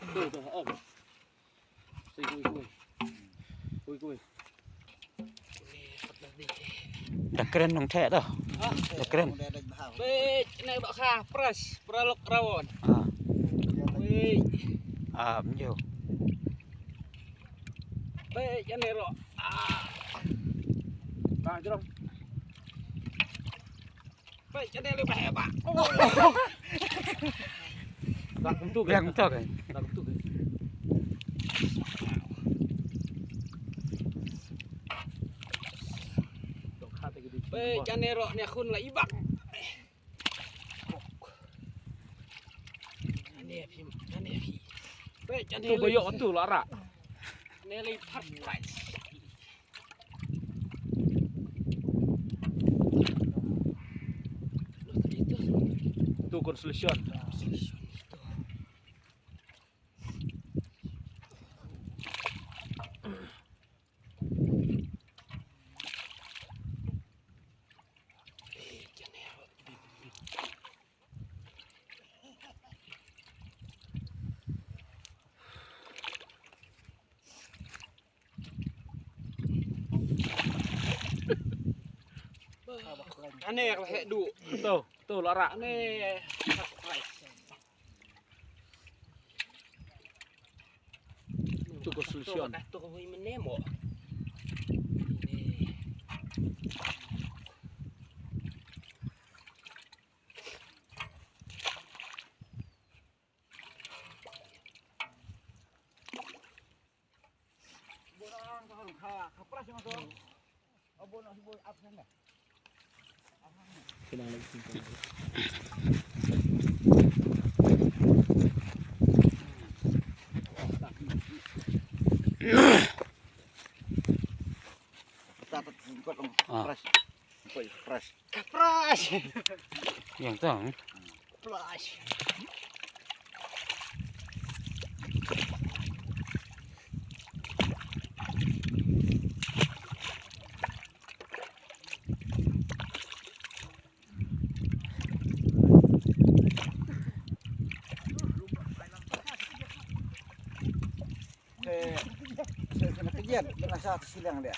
Tuh, om. Kuy. Dah keren dong teh dah. Dah keren. Be, ini bak kah pras, pralok rawon. Ah, Wei, yo. be, ini ro. Nah, jerong. Be, ini lebih hebat. Tak tentu kan? Yang tu kan. Tak tentu kan? Be, ini ro ni akun lah ibak. Ini. Be, ini. Tu bayok tu lara. Nelly Paradise. Itu konsolusi. Aneh lah du. Tuh lara aneh. Itu konsolusi. Tuh kau menemo. Kapras. Yang tu. Kapras. Kena kejian, kena satu silang dia.